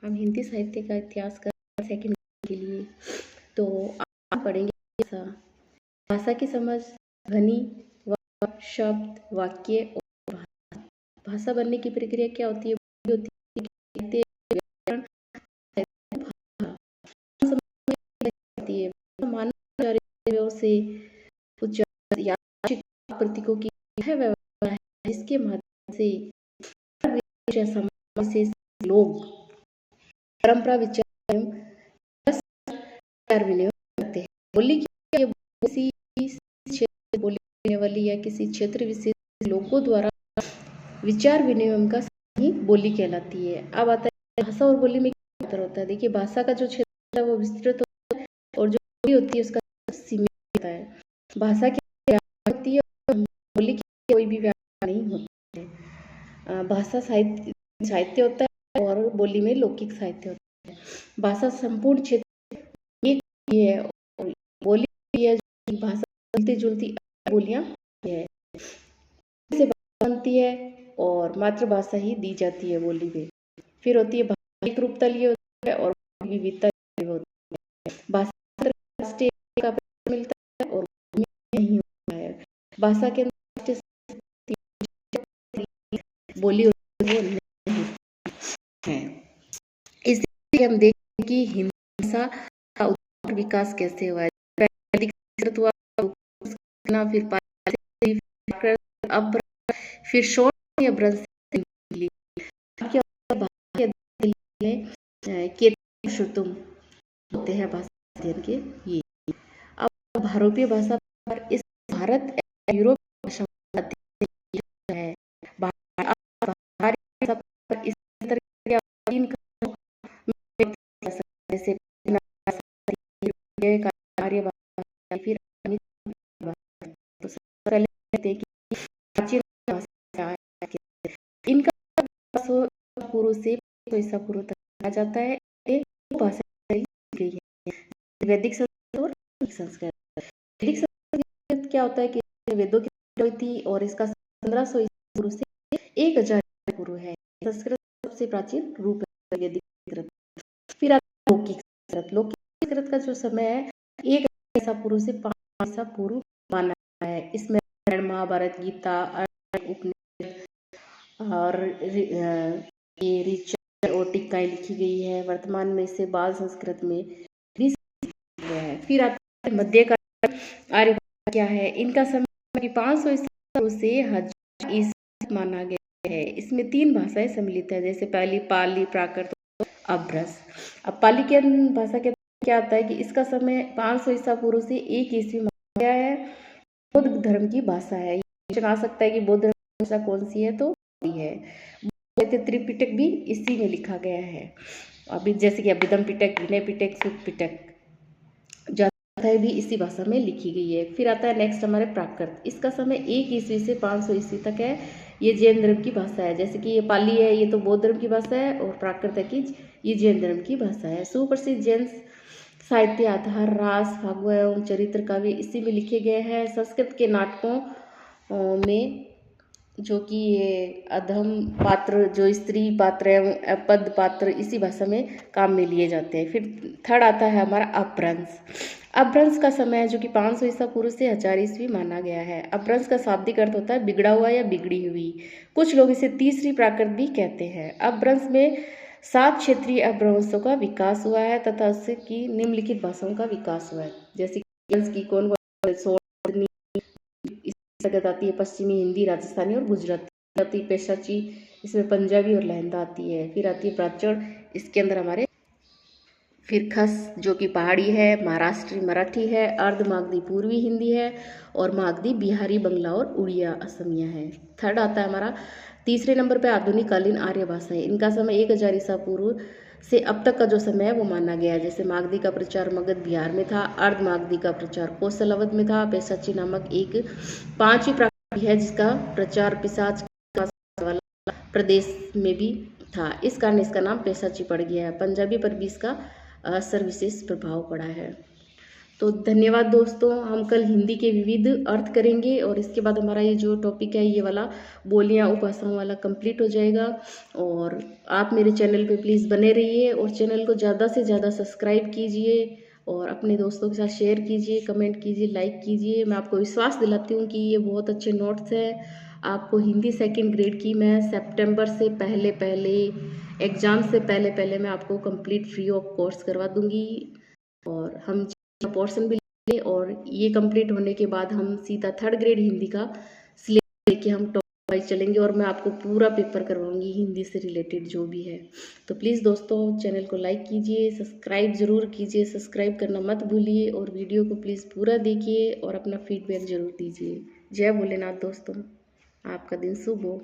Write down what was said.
हम हिंदी साहित्य का इतिहास कर सेकंड के लिए तो आप पढ़ेंगे भाषा। भाषा की समझ ध्वनि, शब्द, वाक्य और भाषा बनने की प्रक्रिया क्या होती है? मानव से उच्चारण या प्रतीकों की यह व्यवस्था है जिसके माध्यम से समाज लोग परंपरा विचार विनिमय करते हैं। बोली किसी क्षेत्र बोलने वाली या किसी क्षेत्र विशेष लोगों द्वारा विचार विनिमय का ही बोली कहलाती है। अब आता है भाषा और बोली में क्या अंतर होता है। देखिए, भाषा का जो क्षेत्र है वो विस्तृत होता है और जो बोली होती है उसका सीमित होता है। भाषा की होती है और बोली की कोई भी व्याख्या नहीं होती है। भाषा साहित्य होता है और बोली में लौकिक साहित्य होता है। भाषा संपूर्ण क्षेत्र एक है और बोली है भाषा मिलती जुलती बोलियां है से बनती है और मातृभाषा ही दी जाती है बोली में। फिर होती है भाषा एक रूपता लिए होता है और विविधता होती है। भाषा राष्ट्रीय का मिलता है और नहीं होता है। भाषा के बोली नहीं है। इसलिए हम देखते कि हिंदी भाषा का विकास कैसे हुआ है। फिर शोध या होते हैं भाषा अध्ययन के ये। अब भारतीय भाषा पर इस भारत यूरोप भाषा है। इस तरह जैसे फिर इनका पूर्व से ऐसा पूर्व तक कहा जाता है। भाषा गई है वैदिक संस्कृत। वैदिक संस्कृत क्या होता है कि वेदों की हुई थी और इसका 1500 ईसा पूर्व से 1000 पूर्व है। संस्कृत सबसे प्राचीन रूप है वैदिक संस्कृत। फिर लौकिक संस्कृत। लौकिक संस्कृत का जो समय है 1 ईसा पूर्व से 5 ईसा पूर्व माना है। इसमें महाभारत, गीता, उपनिषद और ये ऋचा और टीकाएं लिखी गई है। वर्तमान में इसे बाल संस्कृत में है। फिर आता है मध्यकाल आर्य क्या है। इनका समय 500 ईसा से 1000 ईसा माना गया है। इसमें 3 भाषाएं सम्मिलित है, जैसे पहली पाली, प्राकृत और अभ्रस। अब पाली की भाषा के क्या आता है कि इसका समय 500 ईसा पूर्व से 1 ईस्वी माना गया है। बौद्ध धर्म की भाषा है। क्वेश्चन आ सकता है कि बौद्ध धर्म की भाषा कौन सी है, तो है। त्रिपिटक भी इसी में लिखा गया है। अभी जैसे कि अभिधम पिटक, विनय पिटक, सुत पिटक भी इसी भाषा में लिखी गई है। फिर आता है नेक्स्ट हमारे प्राकृत। इसका समय 1 ईस्वी से 500 ईस्वी तक है। ये जैन धर्म की भाषा है। जैसे कि ये पाली है, ये तो बौद्ध धर्म की भाषा है, और प्राकृत है कि ये जैन धर्म की भाषा है। सुप्रसिद्ध जैन साहित्य आधार, रास, फागु एवं चरित्र काव्य इसी में लिखे गए हैं। संस्कृत के नाटकों में जो कि ये अधम पात्र, जो स्त्री पात्र एवं पद पात्र इसी भाषा में काम में लिए जाते हैं। फिर थर्ड आता है हमारा अपभ्रंश। अपभ्रंश का समय है जो कि 500 ईसा पूर्व से 1000 ईस्वी माना गया है। अपभ्रंश का शाब्दिक अर्थ होता है बिगड़ा हुआ या बिगड़ी हुई। कुछ लोग इसे तीसरी प्राकृत भी कहते हैं। अपभ्रंश में 7 क्षेत्रीय अपभ्रंशों का विकास हुआ है तथा उससे की निम्नलिखित भाषाओं का विकास हुआ है, जैसे की कौन आती है पश्चिमी हिंदी, राजस्थानी और गुजराती। पेशाची, इसमें पंजाबी और लहंदा आती है। फिर आती है प्राचीन, इसके अंदर हमारे फिर खस जो कि पहाड़ी है, महाराष्ट्री मराठी है, अर्ध मागधी पूर्वी हिंदी है और मागधी बिहारी, बंगला और उड़िया असमिया है। थर्ड आता है हमारा तीसरे नंबर पे आधुनिक कालीन आर्य भाषाएं। इनका समय 1000 ईसा पूर्व से अब तक का जो समय है वो माना गया है। जैसे मागधी का प्रचार मगध बिहार में था, अर्ध मागधी का प्रचार कौशल अवध में था, पैसाची नामक एक 5वीं प्राकृत है जिसका प्रचार पिशाच वाला प्रदेश में भी था। इस कारण इसका नाम पैसाची पड़ गया है। पंजाबी पर भी इसका असर विशेष प्रभाव पड़ा है। तो धन्यवाद दोस्तों। हम कल हिंदी के विविध अर्थ करेंगे और इसके बाद हमारा ये जो टॉपिक है ये वाला बोलियां उपभाषाओं वाला कंप्लीट हो जाएगा। और आप मेरे चैनल पे प्लीज़ बने रहिए और चैनल को ज़्यादा से ज़्यादा सब्सक्राइब कीजिए और अपने दोस्तों के साथ शेयर कीजिए, कमेंट कीजिए, लाइक कीजिए। मैं आपको विश्वास दिलाती हूँ कि ये बहुत अच्छे नोट्स हैं। आपको हिंदी सेकंड ग्रेड की मैं सितंबर से पहले पहले, एग्ज़ाम से पहले पहले मैं आपको कंप्लीट फ्री ऑफ कॉस्ट करवा दूँगी। और हम पोर्शन भी लेंगे और ये कंप्लीट होने के बाद हम सीधा थर्ड ग्रेड हिंदी का सिलेबस लेके हम टॉप वाइज चलेंगे और मैं आपको पूरा पेपर करवाऊंगी हिंदी से रिलेटेड जो भी है। तो प्लीज़ दोस्तों चैनल को लाइक कीजिए, सब्सक्राइब ज़रूर कीजिए, सब्सक्राइब करना मत भूलिए और वीडियो को प्लीज़ पूरा देखिए और अपना फीडबैक ज़रूर दीजिए। जय भोलेनाथ दोस्तों, आपका दिन शुभ हो।